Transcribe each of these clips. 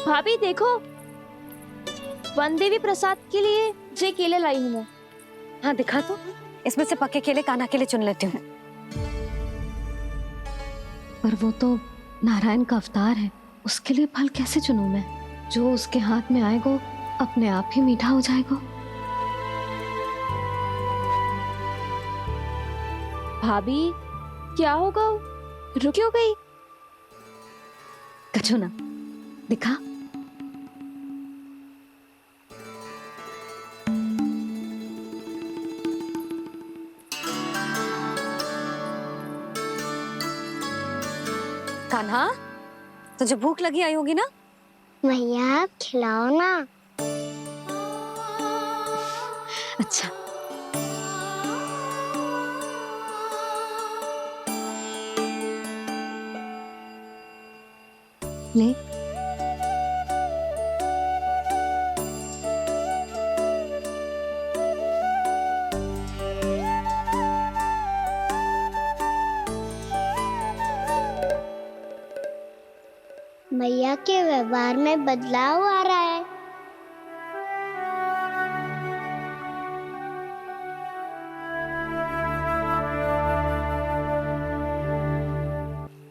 भाभी देखो, वन देवी प्रसाद के लिए जे केले लाई हूँ मैं। हाँ दिखा तो, इसमें से पक्के केले कान्हा के लिए चुन लेती हूँ। पर वो तो नारायण का अवतार है, उसके लिए फल कैसे चुनूं मैं? जो उसके हाथ में आएगा अपने आप ही मीठा हो जाएगा। भाभी क्या होगा? रुक क्यों गई? कछू ना दिखा। कान्हा, तुझे भूख लगी आई होगी ना? भैया आप खिलाओ ना। अच्छा। ले। भैया के व्यवहार में बदलाव आ रहा है।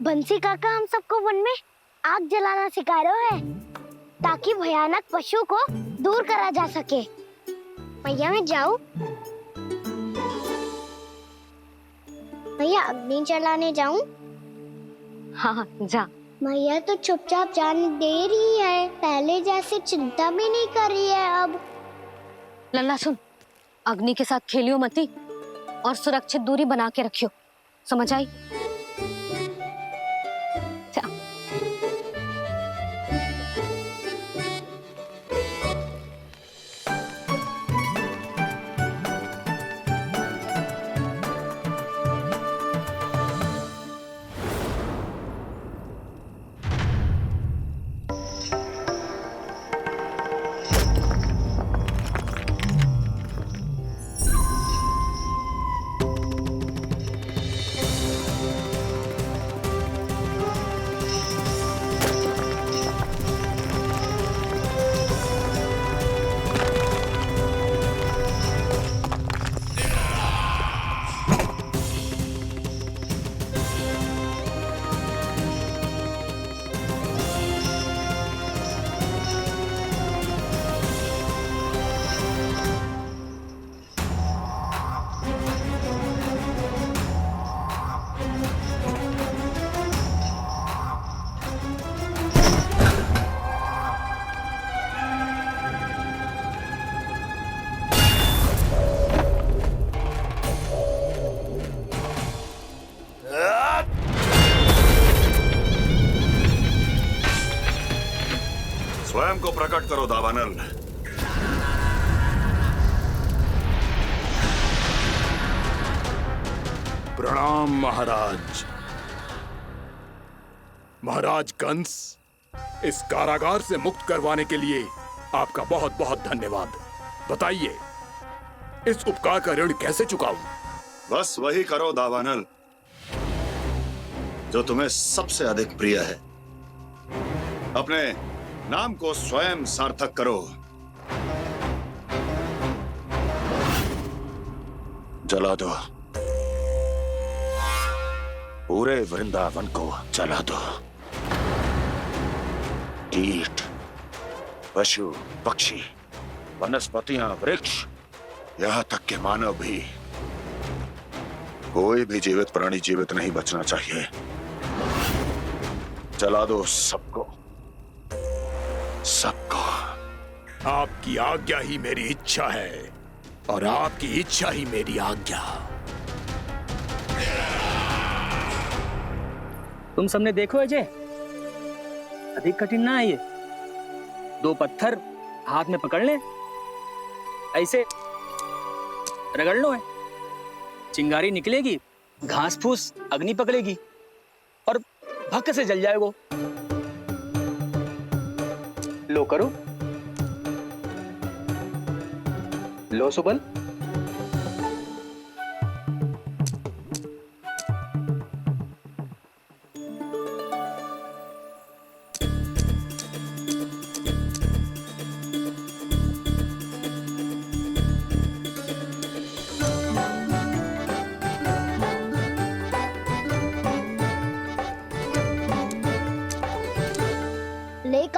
बंसी काका हम सबको वन में आग जलाना सिखा रहे हैं ताकि भयानक पशु को दूर करा जा सके। भैया मैं जाऊं? भैया अग्नि जलाने जाऊं? हाँ जा। भैया तो चुपचाप जाने दे रही है, पहले जैसे चिंता भी नहीं कर रही है अब। लल्ला सुन, अग्नि के साथ खेलियो मती और सुरक्षित दूरी बना के रखियो, समझ आई? स्वयं को प्रकट करो दावानल। प्रणाम महाराज। महाराज कंस, इस कारागार से मुक्त करवाने के लिए आपका बहुत बहुत धन्यवाद। बताइए, इस उपकार का ऋण कैसे चुकाऊं? बस वही करो दावानल जो तुम्हें सबसे अधिक प्रिय है। अपने नाम को स्वयं सार्थक करो। जला दो, पूरे वृंदावन को जला दो। कीट, पशु, पक्षी, वनस्पतियां, वृक्ष, यहां तक के मानव भी, कोई भी जीवित प्राणी जीवित नहीं बचना चाहिए। जला दो सबको, सबको। आपकी आज्ञा ही मेरी इच्छा है और आपकी इच्छा ही मेरी आज्ञा। तुम सबने देखो अजय, अधिक कठिन ना है ये। 2 पत्थर हाथ में पकड़ ले, ऐसे रगड़ लो है, चिंगारी निकलेगी, घास फूस अग्नि पकड़ेगी और भक्क से जल जाएगा। लो करो, लो सुबल।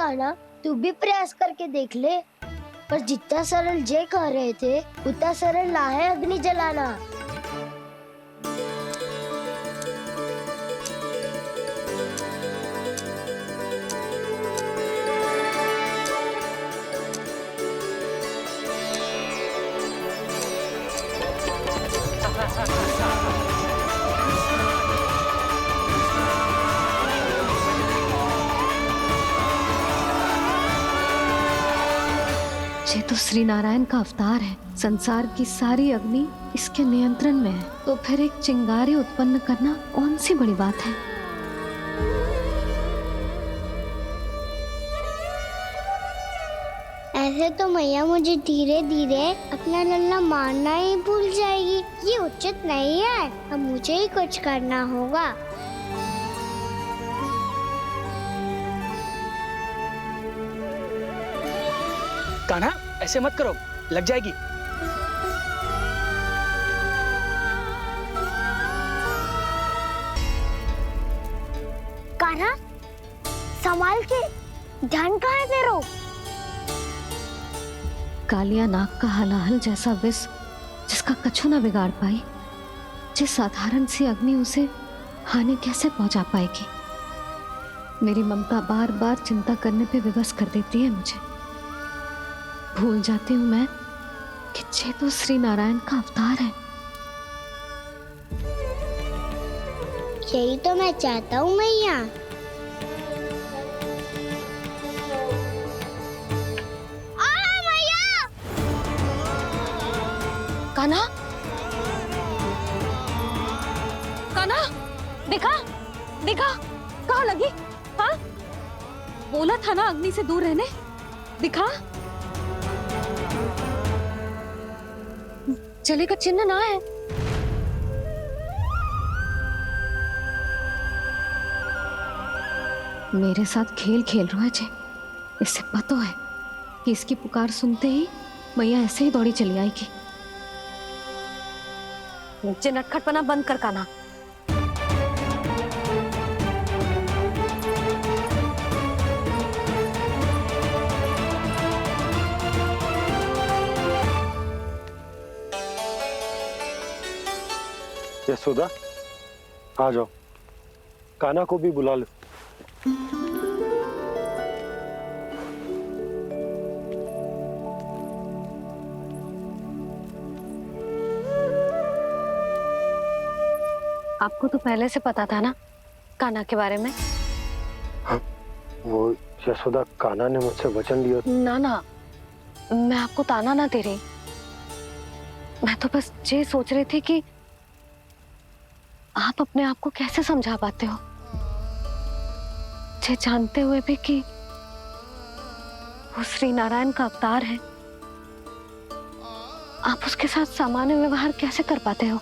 कान्हा, तू भी प्रयास करके देख ले। पर जितना सरल जय कह रहे थे उतना सरल ना है अग्नि जलाना। ये तो श्री नारायण का अवतार है। संसार की सारी अग्नि इसके नियंत्रण में है, तो फिर एक चिंगारी उत्पन्न करना कौन सी बड़ी बात है। ऐसे तो मैया मुझे धीरे धीरे अपना लल्ला मारना ही भूल जाएगी। ये उचित नहीं है। अब मुझे ही कुछ करना होगा। कान्हा, ऐसे मत करो, लग जाएगी। कान्हा, संभाल के, ध्यान कहाँ है तेरो? कालिया नाग का हलाहल जैसा विष जिसका कछु न बिगाड़ पाई, जिस साधारण सी अग्नि उसे हानि कैसे पहुंचा पाएगी। मेरी ममता बार बार चिंता करने पे विवश कर देती है मुझे। भूल जाती हूँ मैं कि ये तो श्री नारायण का अवतार है। यही तो मैं चाहता हूँ मैया। कान्हा, कान्हा, देखा देखा, कहाँ लगी? हाँ, बोला था ना अग्नि से दूर रहने। दिखा, जले का चिन्ह ना है। मेरे साथ खेल खेल रहा है जे। इससे पता है कि इसकी पुकार सुनते ही मैया ऐसे ही दौड़ी चली आएगी। नीचे नटखटपना बंद कर कान्हा। यशोदा, आ जाओ, कान्हा को भी बुला लो। आपको तो पहले से पता था ना कान्हा के बारे में? हाँ, वो यशोदा, कान्हा ने मुझसे वचन लिया। ना ना, मैं आपको ताना ना दे रही। मैं तो बस ये सोच रही थी कि आप अपने आप को कैसे समझा पाते हो, ये जानते हुए भी कि वो श्री नारायण का अवतार है। आप उसके साथ सामान्य व्यवहार कैसे कर पाते हो?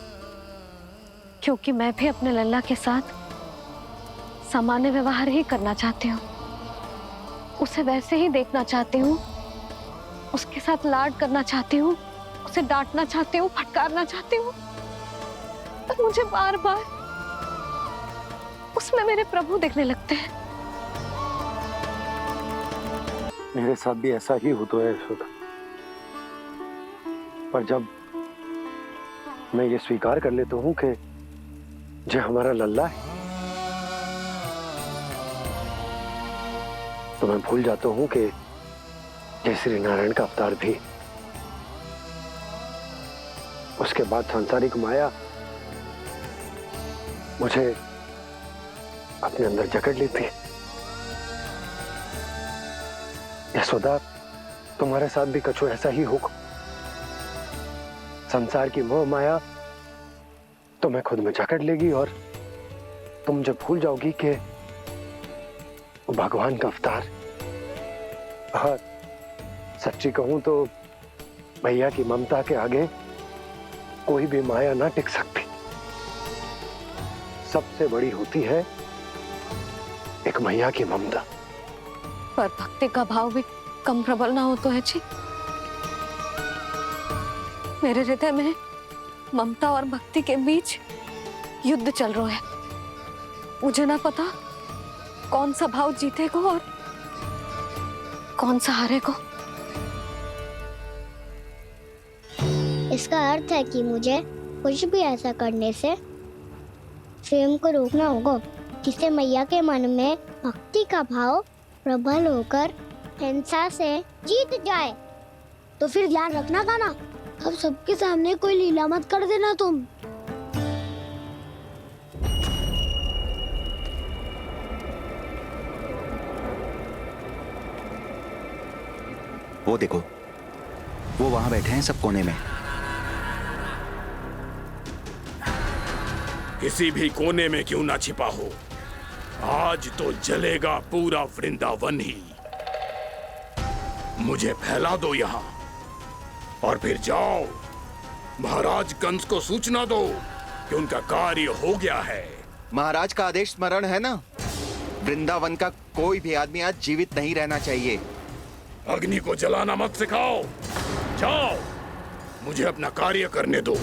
क्योंकि मैं भी अपने लल्ला के साथ सामान्य व्यवहार ही करना चाहती हूँ। उसे वैसे ही देखना चाहती हूँ, उसके साथ लाड करना चाहती हूँ, उसे डांटना चाहती हूँ, फटकारना चाहती हूँ। पर मुझे बार बार उसमें मेरे प्रभु दिखने लगते हैं। मेरे साथ भी ऐसा ही होता है यशोदा। पर जब मैं ये स्वीकार कर लेता हूँ कि जो हमारा लल्ला है, तो मैं भूल जाता हूँ कि जय श्री नारायण का अवतार भी। उसके बाद सांसारिक माया मुझे अपने अंदर जकड़ लेती है। यशोदा, तुम्हारे साथ भी कछु ऐसा ही होगा। संसार की मोह माया तुम्हें खुद में जकड़ लेगी और तुम जब भूल जाओगी कि वो भगवान का अवतार। और सच्ची कहूं तो भैया की ममता के आगे कोई भी माया ना टिक सकती। सबसे बड़ी होती है एक मैया की ममता। पर भक्ति का भाव भी कम प्रबल ना हो तो है जी। मेरे हृदय में ममता और भक्ति के बीच युद्ध चल रहा है। मुझे ना पता कौन सा भाव जीतेगा और कौन सहारे को? इसका अर्थ है कि मुझे कुछ भी ऐसा करने से स्वयं को रोकना होगा, जिससे मैया के मन में भक्ति का भाव प्रबल होकर हिंसा से जीत जाए। तो फिर ध्यान रखना कान्हा, अब सबके सामने कोई लीला मत कर देना तुम। वो देखो, वो वहां बैठे हैं सब कोने में। किसी भी कोने में क्यों ना छिपा हो, आज तो जलेगा पूरा वृंदावन ही। मुझे फैला दो यहाँ और फिर जाओ महाराज कंस को सूचना दो कि उनका कार्य हो गया है। महाराज का आदेश स्मरण है ना, वृंदावन का कोई भी आदमी आज जीवित नहीं रहना चाहिए। अग्नि को जलाना मत सिखाओ, जाओ मुझे अपना कार्य करने दो।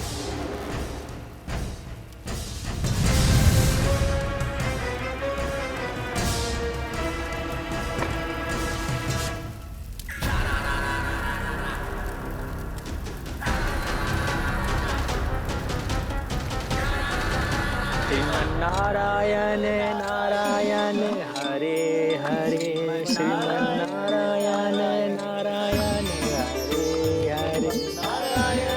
नारायण नारायण हरे हरे, श्रीमन्नारायण नारायण हरे हरे,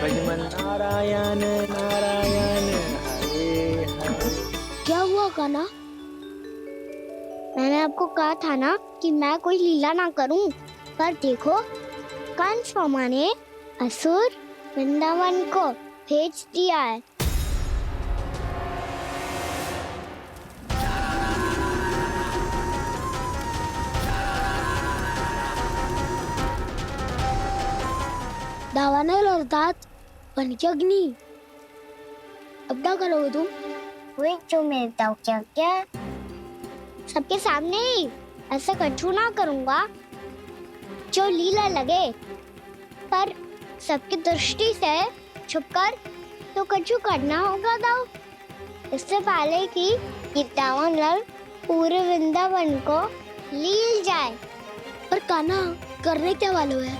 भजमन नारायण नारायण हरे हरे। क्या हुआ कान्हा? मैंने आपको कहा था ना कि मैं कोई लीला ना करूं, पर देखो कंस मामा ने असुर वृंदावन को भेज दिया है। दावानल अर्थात बन की अग्नि। अब क्या करोगे तुम? वही जो मैं बताऊं क्या सबके सामने ही ऐसा कछु ना करूंगा जो लीला लगे, पर सबकी दृष्टि से छुपकर तो कछु करना होगा दाऊ। इससे पहले कि ये दावानल पूरे वृंदावन को लील जाए। पर कान्हा करने क्या वालों है?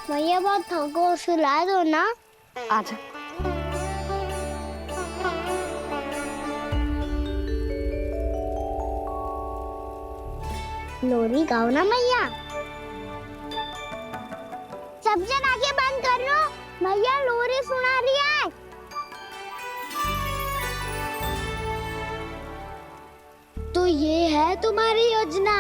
भैया बहुत थको, सुला दो ना। आजा। लोरी गाओ ना मैया। सब जन आंखें बंद कर लो, मैया लोरी सुना रही है। तो ये है तुम्हारी योजना।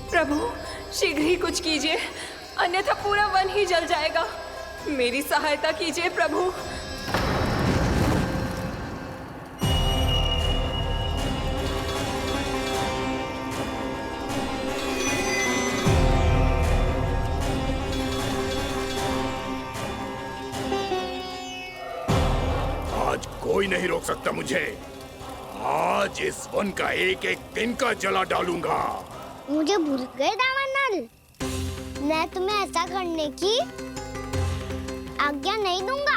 प्रभु शीघ्र ही कुछ कीजिए, अन्यथा पूरा वन ही जल जाएगा। मेरी सहायता कीजिए प्रभु। आज कोई नहीं रोक सकता मुझे। आज इस वन का एक एक दिन का जला डालूंगा। मुझे भूल गए दावानल, मैं तुम्हें ऐसा करने की आज्ञा नहीं दूंगा।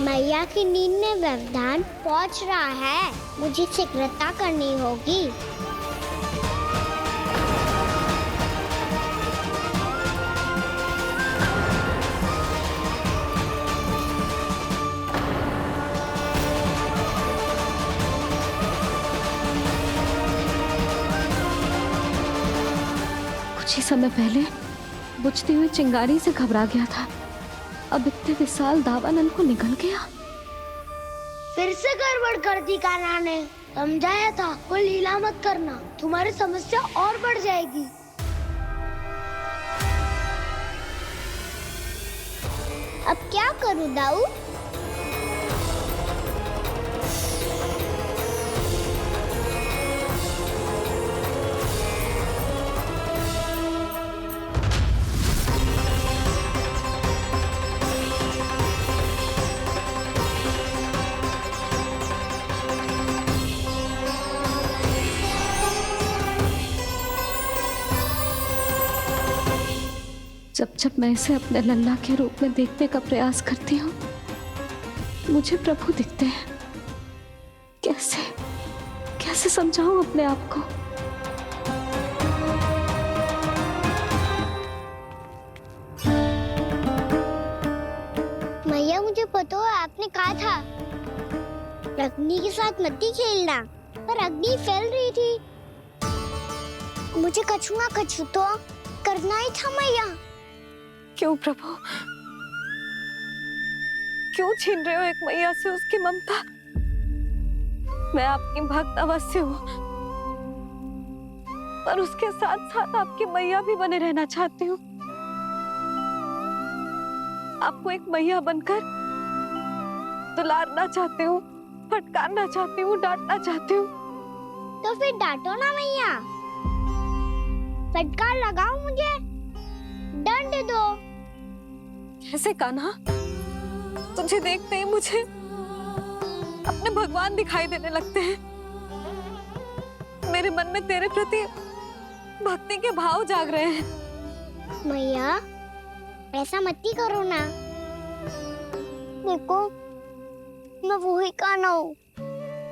मैया की नींद में व्यवधान पहुंच रहा है, मुझे शीघ्रता करनी होगी। कुछ ही समय पहले बुझती हुई चिंगारी से घबरा गया था, अब इतने विशाल दावानल को निगल गया। फिर से गड़बड़ कर दी कान्हा ने। समझाया था कोई लीला मत करना, तुम्हारी समस्या और बढ़ जाएगी। अब क्या करूं दाऊ? जब जब मैं इसे अपने लल्ला के रूप में देखने का प्रयास करती हूँ, मुझे प्रभु दिखते हैं। कैसे कैसे समझाऊं अपने आप को? मैया मुझे पता है आपने कहा था अग्नि के साथ मत ही खेलना, पर अग्नि फैल रही थी। मुझे कछु ना कछु तो करना ही था मैया। क्यों प्रभु, क्यों छीन रहे हो एक मैया से उसकी ममता? मैं आपकी भक्त अवश्य हूँ, पर उसके साथ साथ आपकी मैया भी बने रहना चाहती हूँ। आपको एक मैया बनकर दुलारना चाहती हूँ, फटकारना चाहती हूँ, डांटना चाहती हूँ। तो फिर डांटो ना मैया, फटकार लगाओ, मुझे दंड दो। कैसे कान्हा? तुझे देखते ही मुझे अपने भगवान दिखाई देने लगते हैं। मेरे मन में तेरे प्रति भक्ति के भाव जाग रहे हैं। मैया ऐसा मत ही करो ना। देखो मैं वही कान्हा हूँ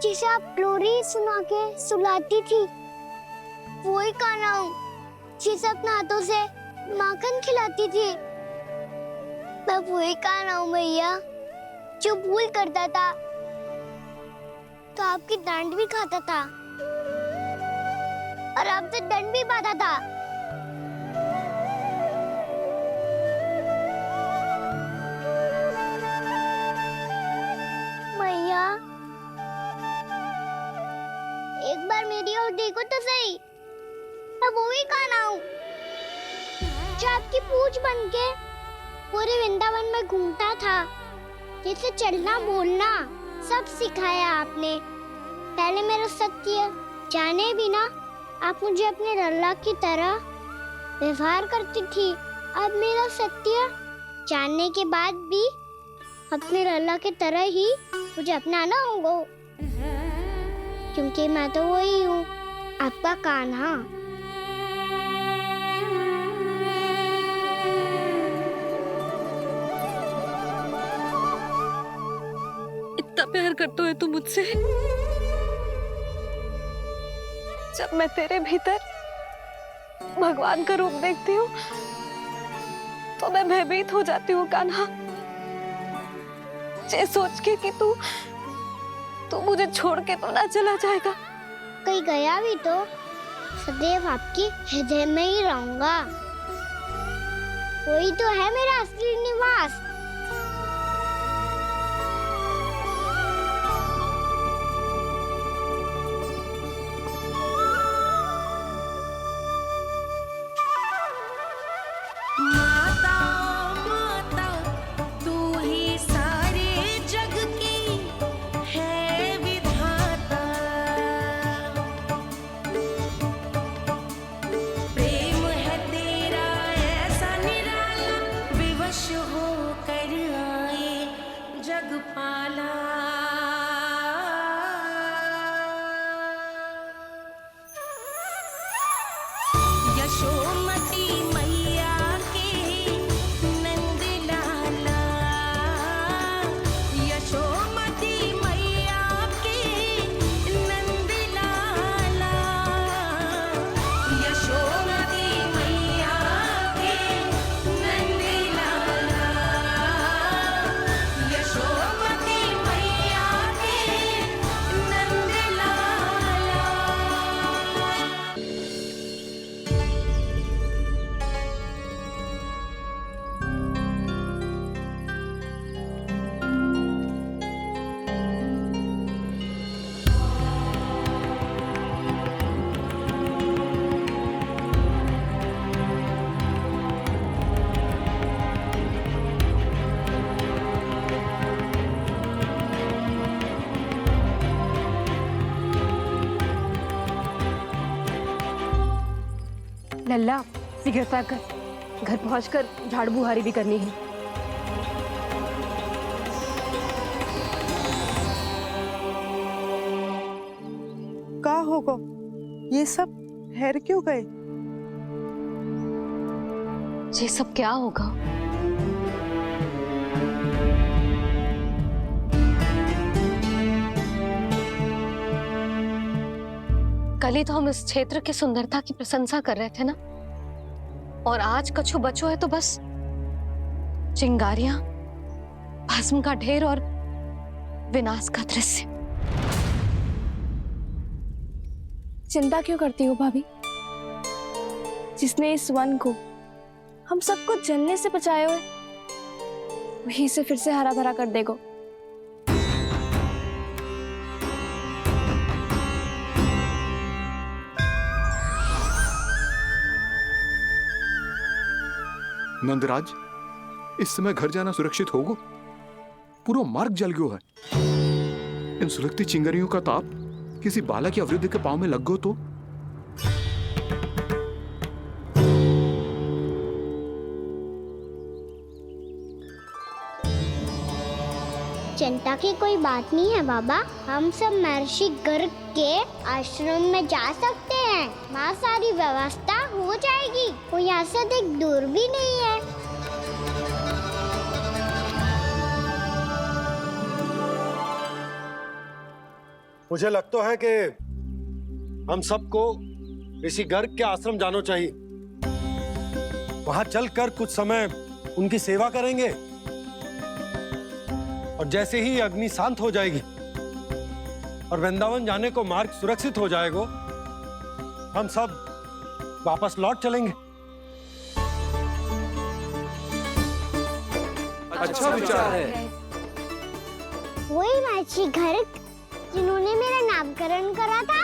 जिसे आप लोरी सुना के सुलाती थी। वही कान्हा हूँ जिसे अपने हाथों से माखन खिलाती थी। मैं वही कान्हा हूँ मैया जो भूल करता था तो आपकी डांट भी खाता था और आपसे दंड भी पाता था। मैया एक बार मेरी ओर देखो तो सही। मैं वही कान्हा हूँ जो आपकी पूछ बनके पूरे वृंदावन में घूमता था, जिसे चलना बोलना सब सिखाया आपने। पहले मेरा सत्य जाने बिना आप मुझे अपने लल्ला की तरह व्यवहार करती थी। अब मेरा सत्य जानने के बाद भी अपने लल्ला की तरह ही मुझे अपनाना होगा, क्योंकि मैं तो वही हूँ, आपका कान्हा। इतना प्यार करते हो तुम मुझसे, जब मैं तेरे भीतर भगवान का रूप देखती हूँ तो मैं भयभीत हो जाती हूँ कान्हा। ये सोच के कि तू मुझे छोड़ के तो ना चला जाएगा। कहीं गया भी तो सदैव आपके हृदय में ही रहूंगा। वही तो है मेरा असली निवास। लल्ला सिगरेट पैक कर, घर पहुंचकर झाड़ू बुहारी भी करनी है। का होगा ये सब ठहर क्यों गए? ये सब क्या होगा? कल ही तो हम इस क्षेत्र की सुंदरता की प्रशंसा कर रहे थे ना, और आज कछु बचो है तो बस चिंगारियां, भस्म का ढेर और विनाश का दृश्य। चिंता क्यों करती हो भाभी? जिसने इस वन को, हम सबको जलने से बचाए हुए, वही से फिर से हरा भरा कर देगा। नंदराज, इस समय घर जाना सुरक्षित होगा? पूरा मार्ग जल गयो है। इन सुलगती चिंगारियों का ताप किसी बालक या वृद्ध के पांव में लग गो तो? चिंता की कोई बात नहीं है बाबा। हम सब महर्षि गर्ग के आश्रम में जा सकते हैं। वहाँ सारी व्यवस्था हो जाएगी। वो यहाँ से अधिक दूर भी नहीं है। मुझे लगता है कि हम सबको ऋषि गर्ग के आश्रम जाना चाहिए। वहां चलकर कुछ समय उनकी सेवा करेंगे, और जैसे ही अग्नि शांत हो जाएगी और वृंदावन जाने को मार्ग सुरक्षित हो जाएगा, हम सब वापस लौट चलेंगे। अच्छा विचार है। वही महर्षि गर्ग जिन्होंने मेरा नामकरण करा था।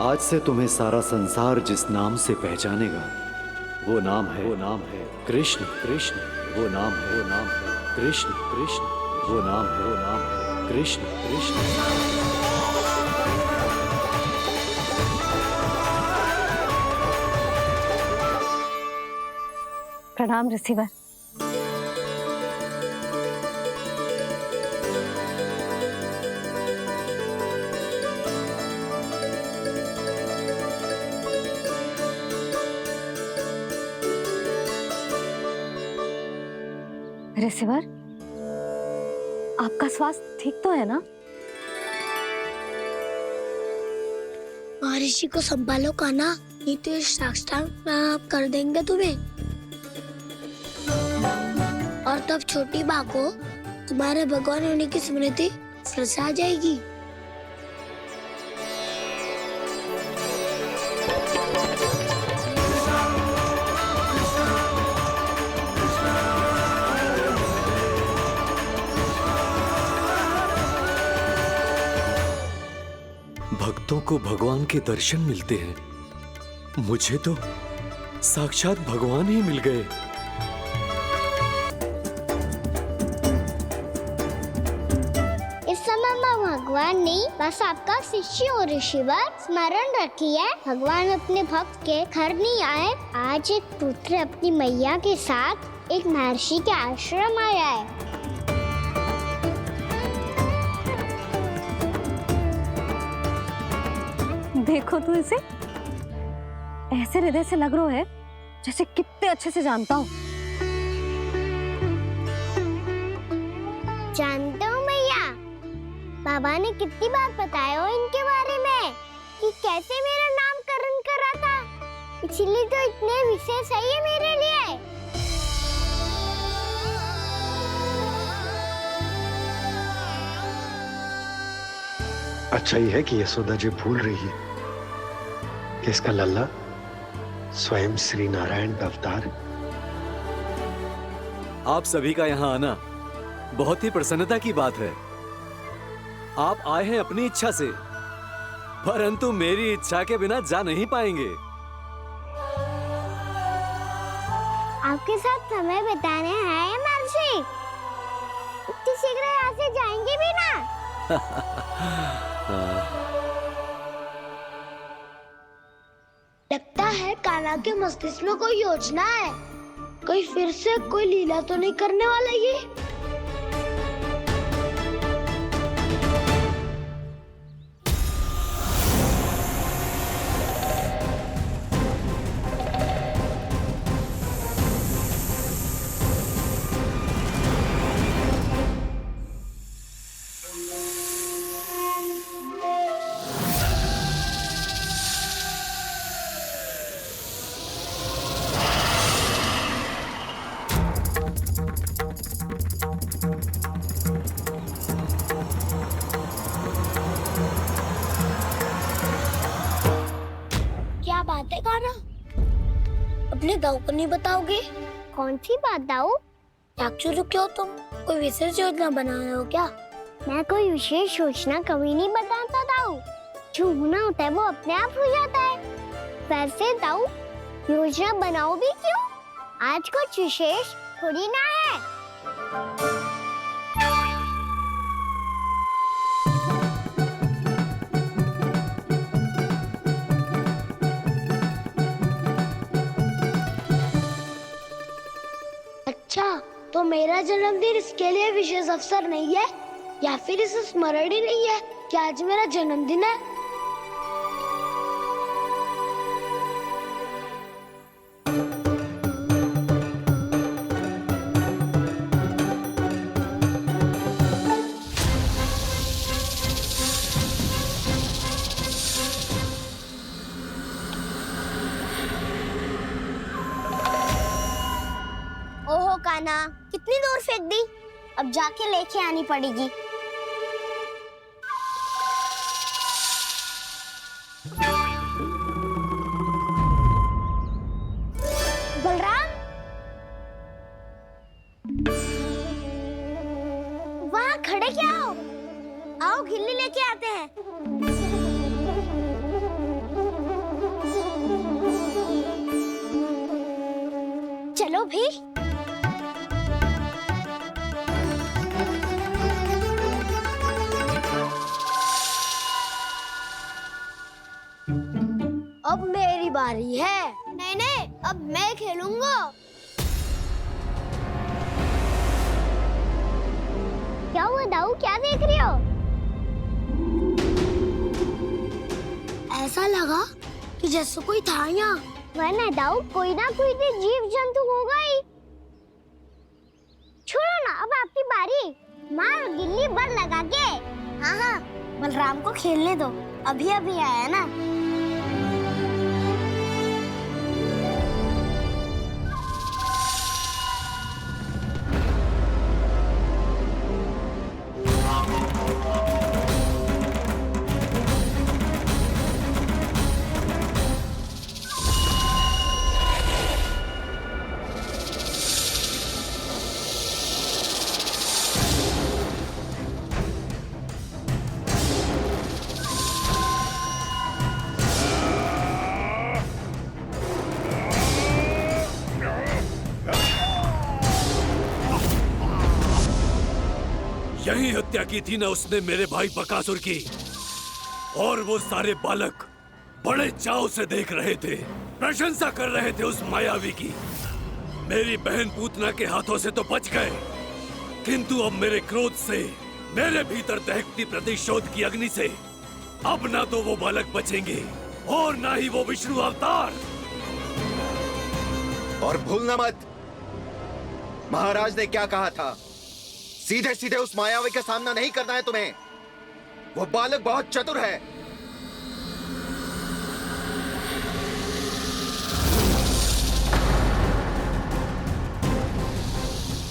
आज से तुम्हें सारा संसार जिस नाम से पहचानेगा वो नाम है कृष्ण। कृष्ण वो नाम है कृष्ण। कृष्ण वो नाम है कृष्ण। कृष्ण। प्रणाम रिसीवर। रिसीवर, आपका स्वास्थ्य ठीक तो है ना? महर्षि को संभालो कान्हा, नहीं तो ये साष्टांग कर देंगे तुम्हें। और तब छोटी बा को तुम्हारे भगवान होने की स्मृति फिर से आ जाएगी। भक्तों को भगवान के दर्शन मिलते हैं, मुझे तो साक्षात भगवान ही मिल गए। इस समय मैं भगवान नहीं, बस आपका शिष्य हूँ ऋषिवर। स्मरण रखिए, भगवान अपने भक्त के घर नहीं आए। आज एक पुत्र अपनी मैया के साथ एक महर्षि के आश्रम आया है। देखो तो इसे, ऐसे हृदय से लग रहा है जैसे कितने अच्छे से जानता हूँ। जानते हो मैया, बाबा ने कितनी बार बताया हो इनके बारे में कि कैसे मेरा नामकरण करा था, इसीलिए तो इतने विशेष है ये मेरे लिए। अच्छा ही है कि यशोदा जी भूल रही है कि इसका लल्ला स्वयं श्री नारायण का अवतार है। आप सभी का यहाँ आना बहुत ही प्रसन्नता की बात है। आप आए हैं अपनी इच्छा से, परंतु मेरी इच्छा के बिना जा नहीं पाएंगे। आपके साथ समय बिताने हैं महर्षि, इतनी शीघ्र यहाँ से जाएंगे भी ना? लगता है कान्हा के मस्तिष्क में कोई योजना है, कोई फिर से कोई लीला तो नहीं करने वाला ये। क्या बात है कान्हा, अपने दाऊ को नहीं बताओगे? कौन सी बात दाऊ? चाकचूरू क्यों तुम? कोई विशेष योजना बना रहे हो क्या? मैं कोई विशेष योजना कभी नहीं बताता दाऊ, जो होना होता है वो अपने आप हो जाता है। वैसे दाऊ, योजना बनाओ भी क्यों? आज कुछ विशेष थोड़ी ना है। अच्छा, तो मेरा जन्मदिन इसके लिए विशेष अवसर नहीं है, या फिर इसे स्मरण ही नहीं है कि आज मेरा जन्मदिन है? ओहो कान्हा, कितनी दूर फेंक दी, अब जाके लेके आनी पड़ेगी। बलराम, वहाँ खड़े क्या हो? आओ घिल्ली लेके आते हैं। चलो भी। अब मेरी बारी है। नहीं नहीं, अब मैं खेलूंगा। क्या हुआ दाऊ, क्या देख रही हो? ऐसा लगा कि जैसे कोई था यहाँ। वरना दाऊ कोई ना कोई तो जीव जंतु होगा ही। छोड़ो ना, अब आपकी बारी। मार गिल्ली बल लगा के। हाँ हाँ, बलराम को खेलने दो, अभी अभी आया ना। यही हत्या की थी ना उसने मेरे भाई बकासुर की, और वो सारे बालक बड़े चाव से देख रहे थे, प्रशंसा कर रहे थे उस मायावी की। मेरी बहन पूतना के हाथों से तो बच गए, किंतु अब मेरे क्रोध से, मेरे भीतर दहकती प्रतिशोध की अग्नि से अब ना तो वो बालक बचेंगे और ना ही वो विष्णु अवतार। और भूलना मत, महाराज ने क्या कहा था, सीधे सीधे उस मायावी का सामना नहीं करना है तुम्हें। वो बालक बहुत चतुर है।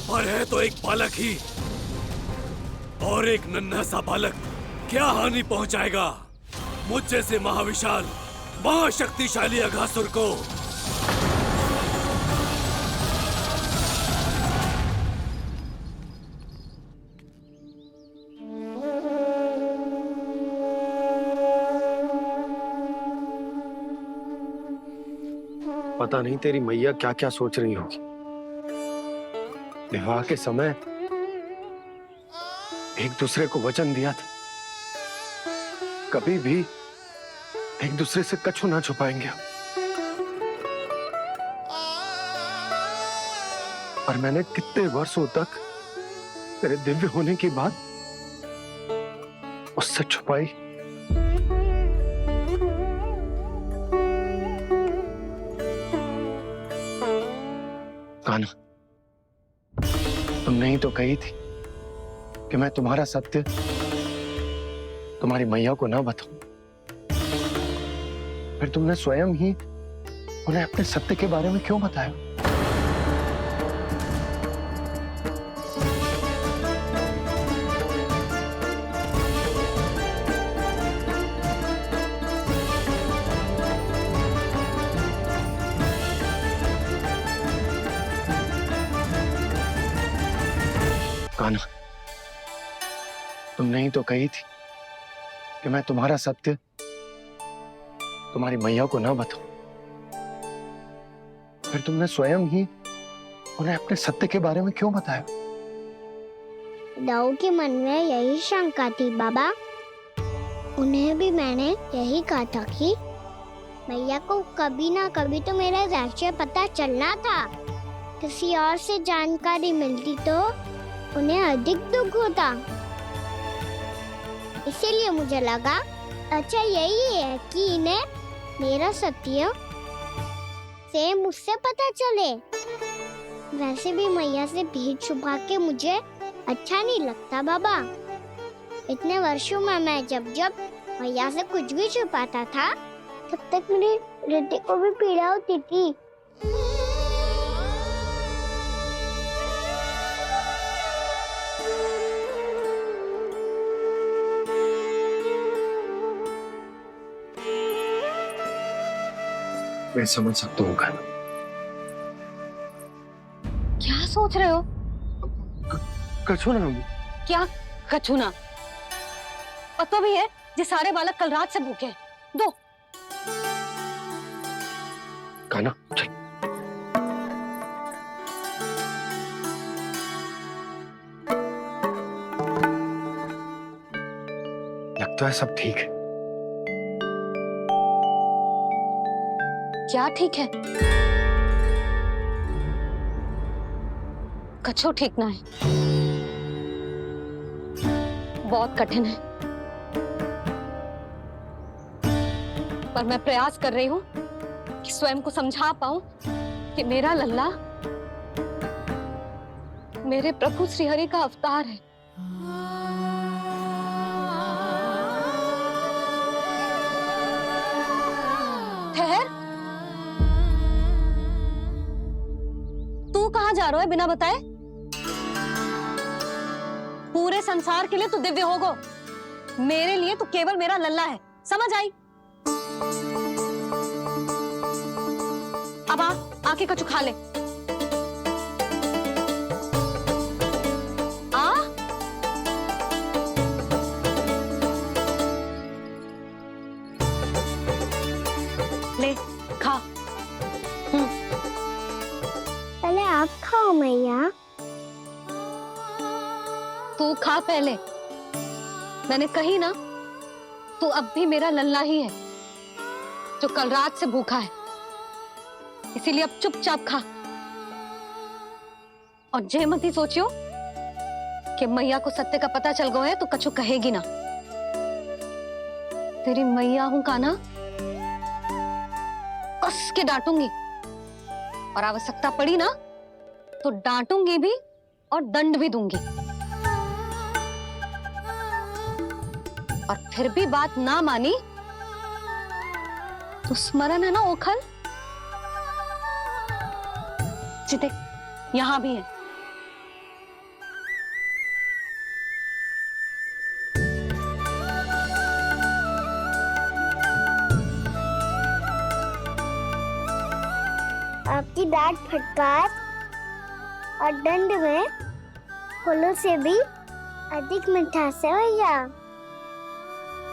पर है तो एक बालक ही, और एक नन्हा सा बालक क्या हानि पहुंचाएगा मुझ जैसे महाविशाल महाशक्तिशाली अघासुर को। पता नहीं तेरी मैया क्या क्या सोच रही होगी। विवाह के समय एक दूसरे को वचन दिया था, कभी भी एक दूसरे से कछु ना छुपाएंगे। और मैंने कितने वर्षों तक तेरे दिव्य होने की बात उससे छुपाई। कान्हा, तुमने ही तो कही थी कि मैं तुम्हारा सत्य तुम्हारी मैया को ना बताऊं। फिर तुमने स्वयं ही उन्हें अपने सत्य के बारे में क्यों बताया? कान्हा, तुमने ही तो कही थी कि मैं तुम्हारा सत्य तुम्हारी मैया को ना बताऊं। फिर तुमने स्वयं ही उन्हें अपने सत्य के बारे में क्यों बताया? दाऊ के मन में यही शंका थी बाबा। उन्हें भी मैंने यही कहा था कि मैया को कभी ना कभी तो मेरा रहस्य पता चलना था। किसी और से जानकारी मिलती तो उन्हें अधिक दुख होता। इसीलिए मुझे लगा अच्छा यही है कि इन्हें मेरा सत्य से मुझसे पता चले। वैसे भी मैया से भेद छुपा के मुझे अच्छा नहीं लगता बाबा। इतने वर्षों में मैं जब जब मैया से कुछ भी छुपाता था तब तक मेरी हृदय को भी पीड़ा होती थी। मैं समझ सकता हूँ कान्हा। क्या सोच रहे हो? कछु ना। क्या कछु ना? पता भी है ये सारे बालक कल रात से भूखे हैं। दो। कान्हा चल। तो है, सब ठीक है। क्या ठीक है? कछु ठीक ना है। बहुत कठिन है, पर मैं प्रयास कर रही हूं कि स्वयं को समझा पाऊं कि मेरा लल्ला मेरे प्रभु श्रीहरि का अवतार है। ठहर, तू कहां जा रहा है बिना बताए? पूरे संसार के लिए तू दिव्य होगो, मेरे लिए तू केवल मेरा लल्ला है, समझ आई? अब आके कछु खा ले। ले खा। पहले आप खाओ मैया। तू खा पहले। मैंने कही ना, तू अब भी मेरा लल्ला ही है जो कल रात से भूखा है, इसीलिए अब चुपचाप खा। और जे मत ही सोचियो कि मैया को सत्य का पता चल गया है तो कछु कहेगी ना। तेरी मैया हूं का ना, कस के डांटूंगी, और आवश्यकता पड़ी ना तो डांटूंगी भी और दंड भी दूंगी। और फिर भी बात ना मानी तो स्मरण है ना ओखल, देख यहां भी है। आपकी डांट फटकार और दंड में फूलों से भी अधिक मिठास है भैया।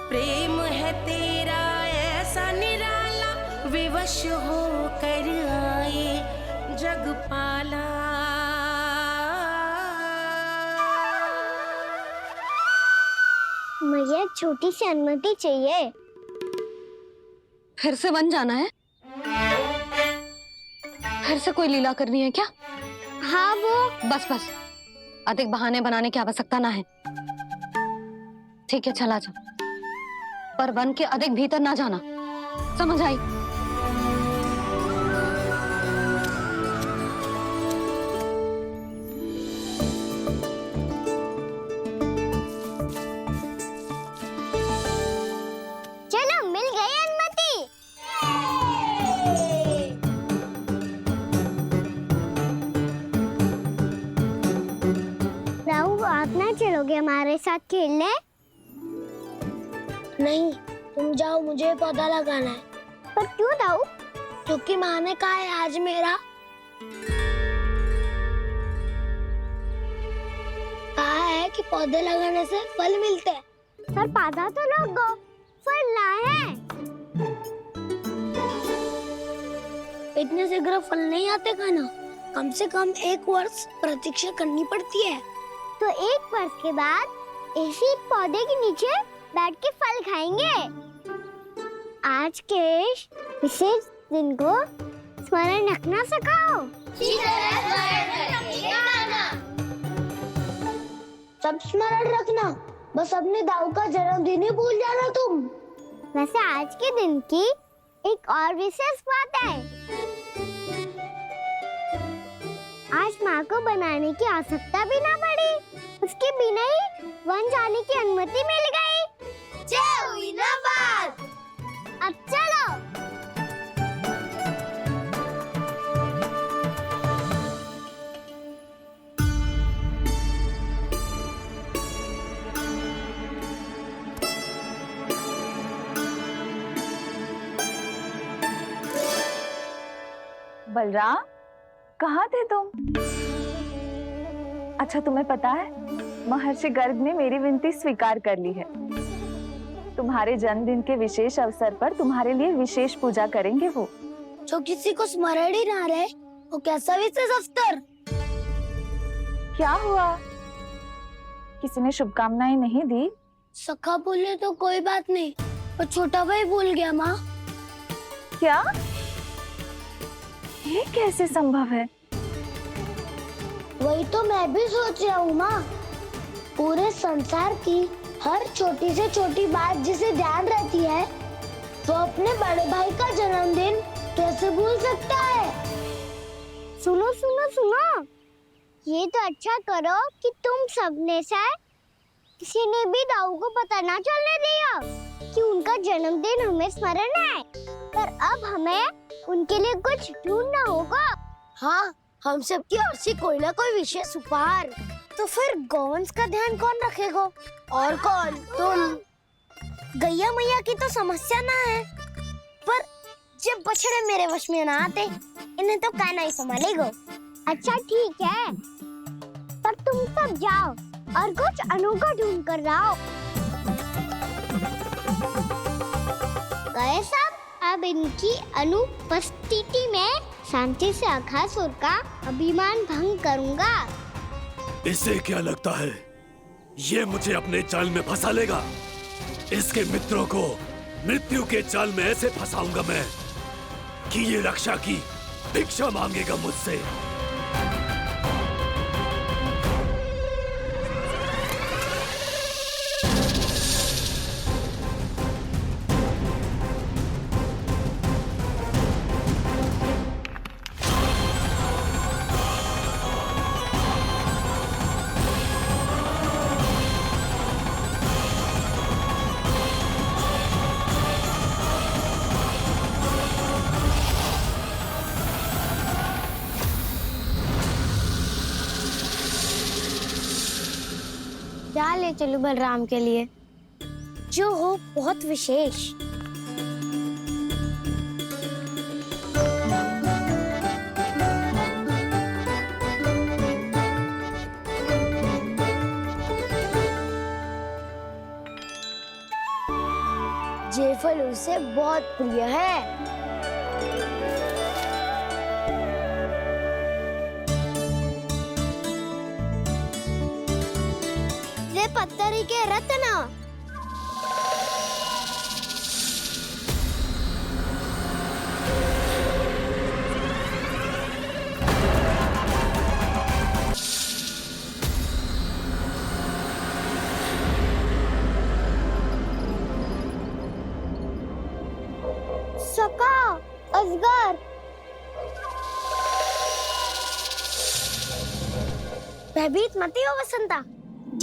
प्रेम है तेरा ऐसा निराला, विवश हो कर आए जगपाला। मैया छोटी सी अनुमति चाहिए। फिर से वन जाना है? फिर से कोई लीला करनी है क्या? हाँ वो बस बस, अधिक बहाने बनाने की आवश्यकता ना है। ठीक है चला जा, पर वन के अधिक भीतर ना जाना, समझ आई? चलो मिल गई अनुमति। राहु आप ना चलोगे हमारे साथ खेलने? नहीं, तुम जाओ, मुझे पौधा लगाना है। पर क्यों राहु? क्योंकि माँ ने कहा है आज मेरा कहा है कि पौधे लगाने से फल मिलते हैं। पर पौधा तो लगो, फल ना है। इतने शीघ्र फल नहीं आते खाना, कम से कम 1 वर्ष प्रतीक्षा करनी पड़ती है। तो 1 वर्ष के बाद इसी पौधे के नीचे बैठ के फल खाएंगे। आज के विशेष दिन को स्मरण रखना सिखाओ। सब स्मरण रखना, बस अपने दाऊ का जन्मदिन ही भूल जाना तुम। वैसे आज के दिन की एक और विशेष बात है। आज माँ को बनाने की आवश्यकता भी ना पड़ी, उसके बिना ही वन जाने की अनुमति मिल गई। जय हुई ना बात। अब चलो। बलराम, कहाँ थे तुम? अच्छा तुम्हें पता है, महर्षि गर्ग ने मेरी विनती स्वीकार कर ली है। तुम्हारे जन्मदिन के विशेष अवसर पर तुम्हारे लिए विशेष पूजा करेंगे वो। जो किसी को स्मरण ही ना रहे, वो कैसा विशेष अवसर? क्या हुआ? किसी ने शुभकामनाएं नहीं दी? सखा बोले तो कोई बात नहीं, पर छोटा भाई भूल गया माँ। क्या? ये कैसे संभव है? वही तो मैं भी सोच रहा हूँ माँ। पूरे संसार की हर छोटी से छोटी बात जिसे ध्यान रहती है, वो अपने बड़े भाई का जन्मदिन कैसे भूल सकता है? सुनो सुनो सुनो, ये तो अच्छा करो कि तुम सबने से किसी ने भी दाऊ को पता ना चलने दिया कि उनका जन्मदिन हमें स्मरण है। पर अब हमें उनके लिए कुछ ढूंढना होगा। हाँ, हम सबकी ओर से कोई ना कोई विशेष उपहार। तो फिर गोवंश का ध्यान कौन रखेगा? और कौन? तुम। गैया मैया की तो समस्या ना है, पर जब बछड़े मेरे वश में ना आते, इन्हें तो कान्हा ही संभालेगा। अच्छा ठीक है, पर तुम सब जाओ और कुछ अनोखा ढूंढ कर लाओ। गए सब? अब इनकी अनुपस्थिति में शांति से अघासुर का अभिमान भंग करूंगा। इसे क्या लगता है ये मुझे अपने जाल में फंसा लेगा? इसके मित्रों को मृत्यु के जाल में ऐसे फंसाऊंगा मैं कि ये रक्षा की भिक्षा मांगेगा मुझसे। क्या ले चलूं बलराम के लिए जो हो बहुत विशेष? ये फल उसे बहुत प्रिय है। पत्थरी के रत्न। सका, अजगर। भयभीत मत हो वसंता,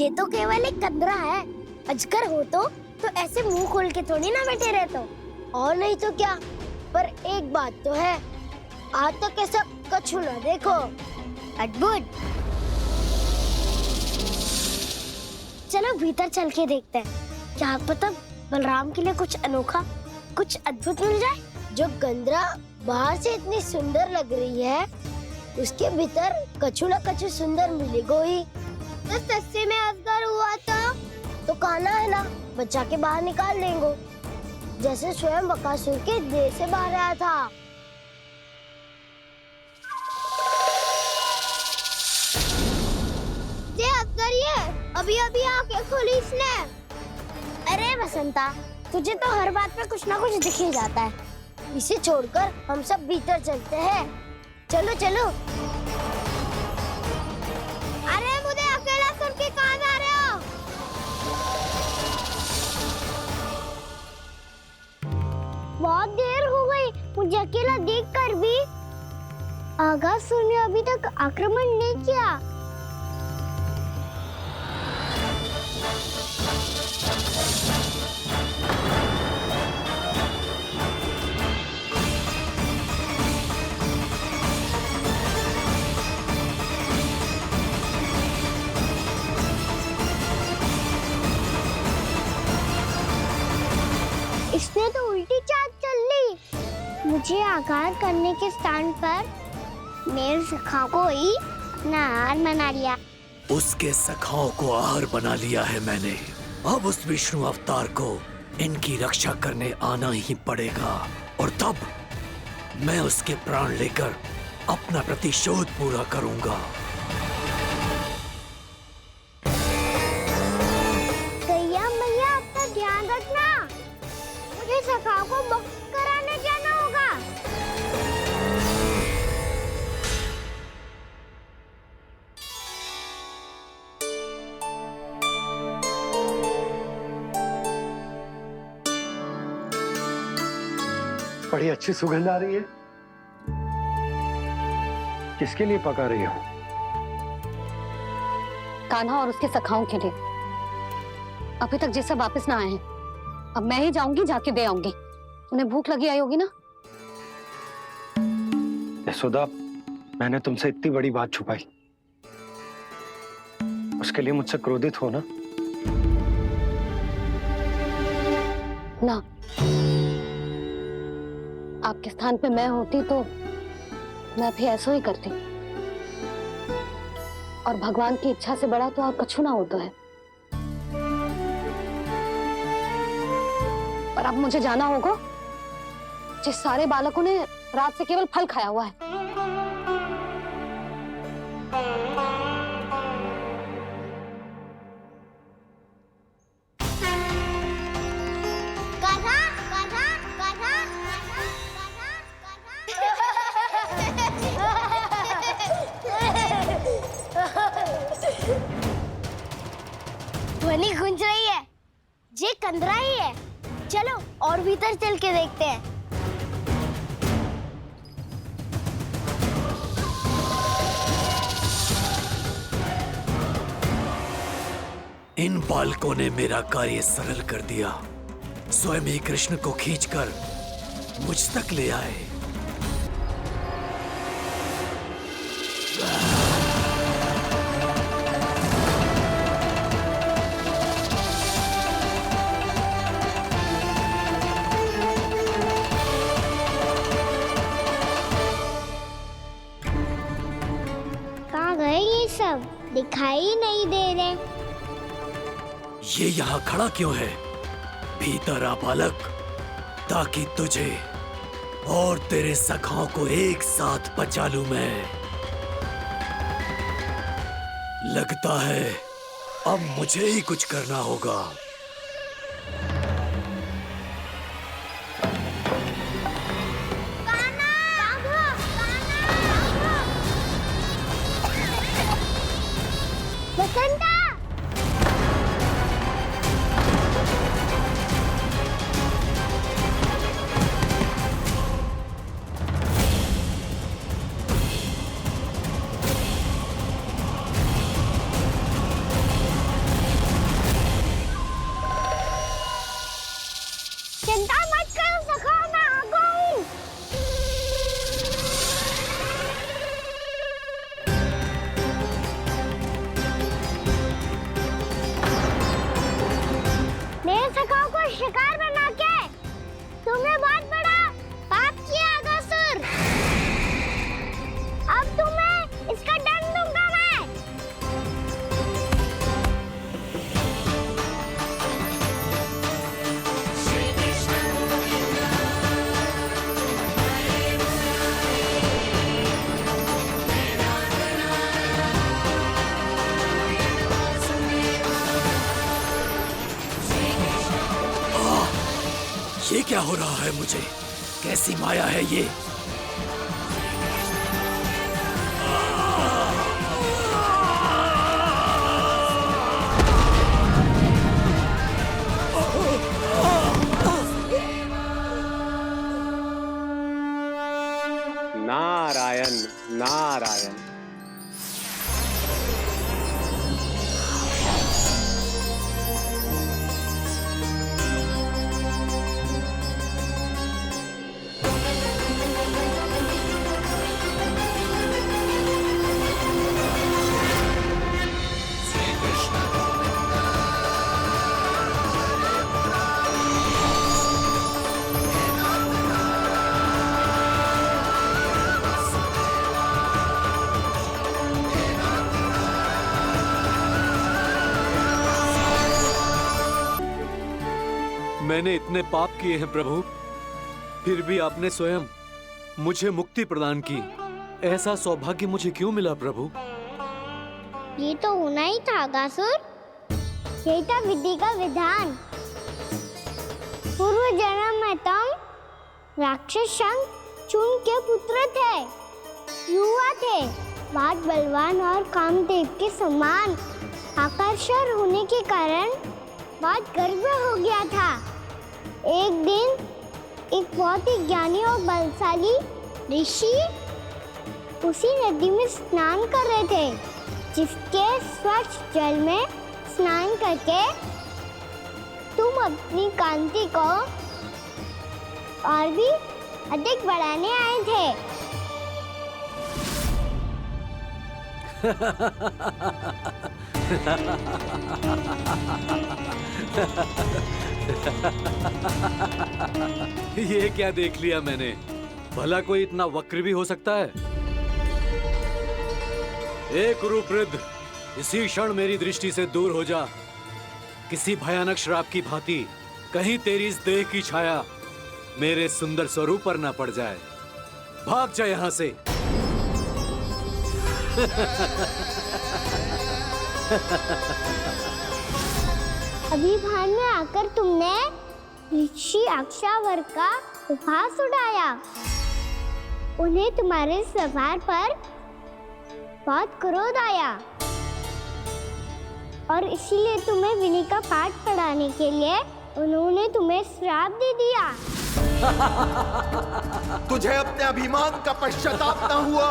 ये तो केवल एक कंदरा है। अजगर हो तो ऐसे मुंह खोल के थोड़ी ना बैठे रहते हो। और नहीं तो क्या। पर एक बात तो है, आज तक ऐसा कछु ना देखो। अद्भुत। चलो भीतर चल के देखते हैं, क्या पता बलराम के लिए कुछ अनोखा, कुछ अद्भुत मिल जाए। जो गंदरा बाहर से इतनी सुंदर लग रही है, उसके भीतर कछु ना कछु सुंदर मिलेगा ही। तो सस्ते में अजगर हुआ तो कान्हा है ना, बच्चा के बाहर निकाल देंगे, जैसे स्वयं बकासुर के देह से बाहर आया था। ये अजगर ये अभी अभी आके खोली इसने। अरे वसंता, तुझे तो हर बात पे कुछ ना कुछ दिख ही जाता है। इसे छोड़कर हम सब भीतर चलते हैं। चलो चलो। अरे मुझे अकेला सुन के कहाँ जा रहे हो? बहुत देर हो गई मुझे अकेला देखकर भी। अघासुर ने अभी तक आक्रमण नहीं किया। इसने तो उल्टी चाल चल ली। मुझे आघात करने के स्थान पर मेरे सखा को ही नार बना लिया। उसके सखाओं को आहार बना लिया है मैंने। अब उस विष्णु अवतार को इनकी रक्षा करने आना ही पड़ेगा, और तब मैं उसके प्राण लेकर अपना प्रतिशोध पूरा करूंगा। गैया मैया, बड़ी अच्छी सुगंध आ रही है। किसके लिए पका रही हो? कान्हा और उसके सखाओं के लिए। अभी तक जैसे वापस ना आए हैं, अब मैं ही जाऊंगी, जाके दे आऊंगी। उन्हें भूख लगी आई होगी ना। यशोदा, मैंने तुमसे इतनी बड़ी बात छुपाई, उसके लिए मुझसे क्रोधित हो ना? ना, आपके स्थान पे मैं होती तो मैं भी ऐसा ही करती। और भगवान की इच्छा से बड़ा तो और कछु ना होता है। पर अब मुझे जाना होगा। जिस सारे बालकों ने रात से केवल फल खाया हुआ है। कान्हा, कान्हा, कान्हा, ध्वनि गूंज रही है। ये कंदरा ही है। चलो और भीतर चल के देखते हैं। इन बालकों ने मेरा कार्य सरल कर दिया। स्वयं ही कृष्ण को खींचकर मुझ तक ले आए। कहाँ गए ये सब? दिखाई ही नहीं दे रहे। ये यहाँ खड़ा क्यों है? भीतर आ बालक, ताकि तुझे और तेरे सखाओं को एक साथ बचा लूं मैं। लगता है अब मुझे ही कुछ करना होगा। बसंता! चिंता मत करो सखा, मैं आ गई। मेरे सखाओं को शिकार बना के तुमने बहुत बड़ा पाप किया अगासुर। अब तुम्हें इसका दंड दूंगा मैं। ये क्या हो रहा है मुझे? कैसी माया है ये? नारायण नारायण। मैंने इतने पाप किए हैं प्रभु, फिर भी आपने स्वयं मुझे मुक्ति प्रदान की। ऐसा सौभाग्य मुझे क्यों मिला प्रभु? ये तो होना ही था अगासुर। यही था विधि का विधान। पूर्व जन्म में तुम राक्षस शंखचूड़ के पुत्र थे। युवा थे, बहुत बलवान और कामदेव के समान। आकर्षण होने के कारण बहुत गर्व हो गया था। एक दिन एक बहुत ही ज्ञानी और बलशाली ऋषि उसी नदी में स्नान कर रहे थे, जिसके स्वच्छ जल में स्नान करके तुम अपनी कांति को और भी अधिक बढ़ाने आए थे। ये क्या देख लिया मैंने? भला कोई इतना वक्र भी हो सकता है? एक कुरुवृद्ध, इसी क्षण मेरी दृष्टि से दूर हो जा। किसी भयानक श्राप की भांति कहीं तेरी इस देह की छाया मेरे सुंदर स्वरूप पर न पड़ जाए। भाग जा यहाँ से। अभी भान में आकर तुमने ऋषि अक्षावर का उपहास उड़ाया। उन्हें तुम्हारे व्यवहार पर बहुत क्रोध आया और इसीलिए तुम्हें विनय का पाठ पढ़ाने के लिए उन्होंने तुम्हें श्राप दे दिया। तुझे अपने अभिमान का पश्चाताप न हुआ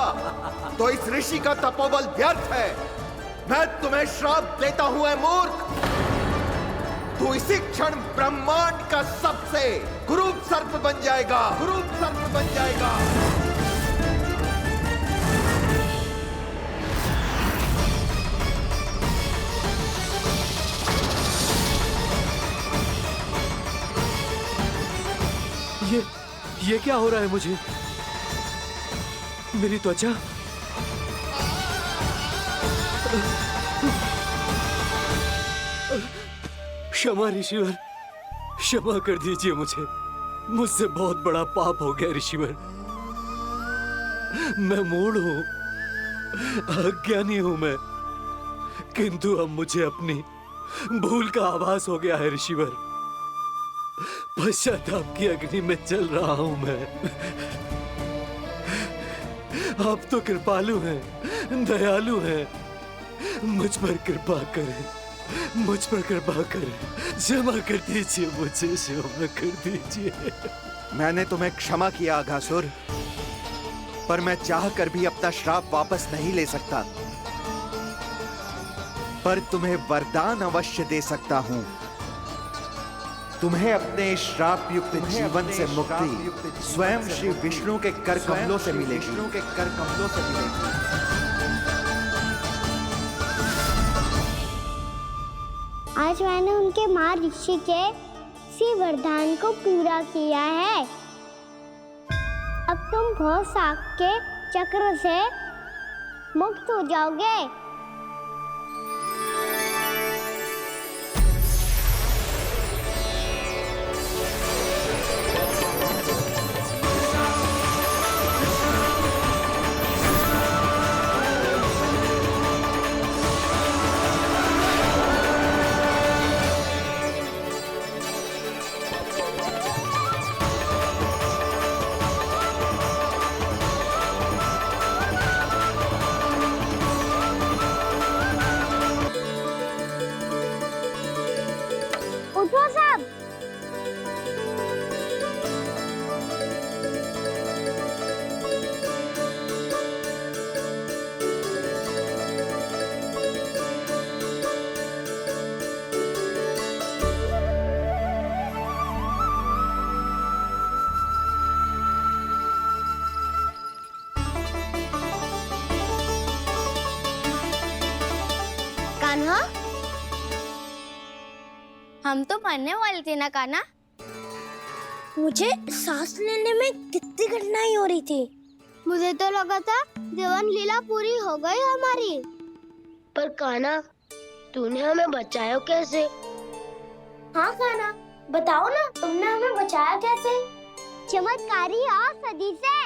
तो इस ऋषि का तपोबल व्यर्थ है। मैं तुम्हें श्राप देता हूं ऐ मूर्ख। तू इसी क्षण ब्रह्मांड का सबसे कुरूप सर्प बन जाएगा, कुरूप सर्प बन जाएगा। ये क्या हो रहा है मुझे? मेरी त्वचा क्षमा ऋषिवर, क्षमा कर दीजिए मुझे। मुझसे बहुत बड़ा पाप हो गया ऋषिवर। मैं मूढ़ हूं, अज्ञानी हूं मैं, किंतु अब मुझे अपनी भूल का आभास हो गया है ऋषिवर। पश्चाताप की अग्नि में जल रहा हूं मैं। आप तो कृपालु हैं, दयालु हैं। मुझ पर कृपा करें, मुझ पर कृपा करें। क्षमा कर दीजिए मुझे, क्षमा कर दीजिए। मैंने तुम्हें क्षमा किया अघासुर, पर मैं चाहकर भी अपना श्राप वापस नहीं ले सकता। पर तुम्हें वरदान अवश्य दे सकता हूं। तुम्हें अपने श्राप युक्त जीवन से मुक्ति स्वयं श्री विष्णु के कर कमलों से मिलेगी। आज मैंने उनके मां ऋषि के इसी वरदान को पूरा किया है। अब तुम भव साग के चक्र से मुक्त हो जाओगे। उठो सब। कान्हा, हम तो मरने वाले थे ना कान्हा। मुझे सांस लेने में कितनी कठिनाई हो रही थी। मुझे तो लगा था जीवन लीला पूरी हो गई हमारी। पर कान्हा, तूने हमें बचाया कैसे? हाँ कान्हा, बताओ ना, तुमने हमें बचाया कैसे? चमत्कारी और सदी से।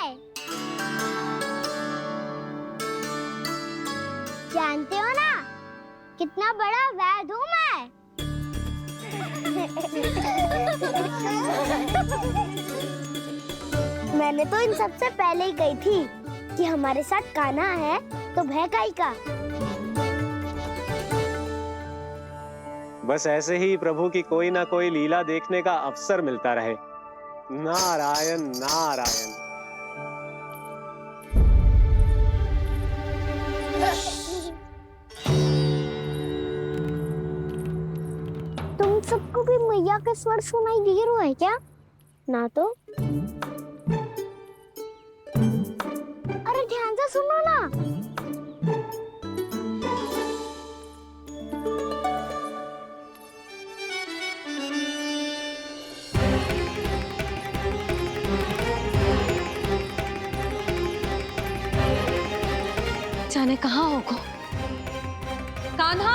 जानते हो ना कितना बड़ा वैद्य हूँ मैं। मैंने तो इन सबसे पहले ही कही थी कि हमारे साथ कान्हा है तो भय काई का। बस ऐसे ही प्रभु की कोई ना कोई लीला देखने का अवसर मिलता रहे। नारायण नारायण। तुम सबको भी मैया का स्वर सुनाई दे रहा है क्या? ना तो। अरे ध्यान से सुनो ना। जाने कहाँ होगा। कान्हा!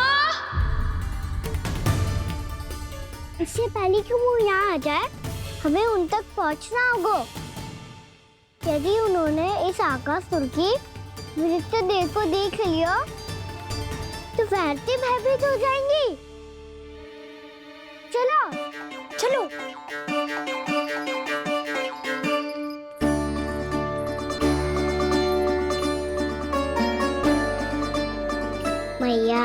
इससे पहले कि वो यहाँ आ जाए, हमें उन तक पहुँचना होगा। यदि उन्होंने इस आकाशुर की नृत्य देह को देख लिया, तो वैरते भयभीत हो जाएंगी। चलो, चलो। मैया,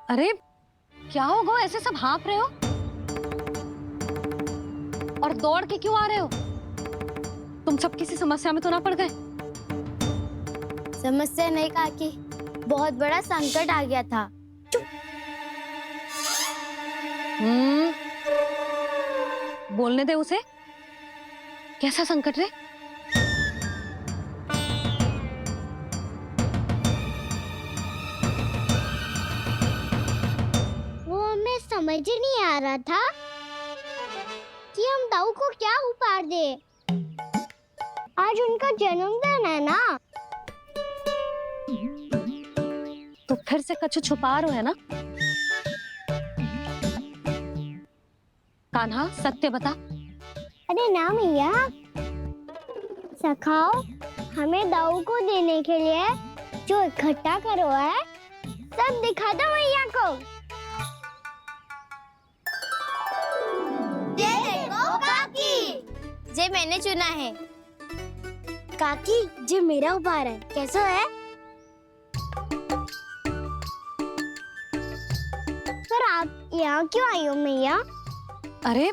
अरे क्या होगा, ऐसे सब हाँफ रहे हो और दौड़ के क्यों आ रहे हो? तुम सब किसी समस्या में तो ना पड़ गए? समस्या नहीं काकी, बहुत बड़ा संकट आ गया था। बोलने दे उसे। कैसा संकट रे? वो हमें समझ ही नहीं आ रहा था कि हम दाऊ को क्या उपहार दे। आज उनका जन्मदिन है ना। तो फिर से कछु छुपा रहे हो है ना? कान्हा सत्य बता। अरे ना मैया, सखाओ हमें दाऊ को देने के लिए जो इकट्ठा करो है, सब दिखा दो मैया को। ये देखो काकी, जे मैंने चुना है। काकी, जे मेरा उपहार है, कैसा है? पर आप यहाँ क्यों आई हो मैया? अरे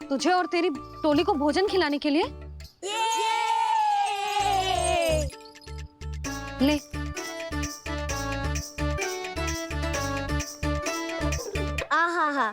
तुझे और तेरी टोली को भोजन खिलाने के लिए। ले। आहा हा।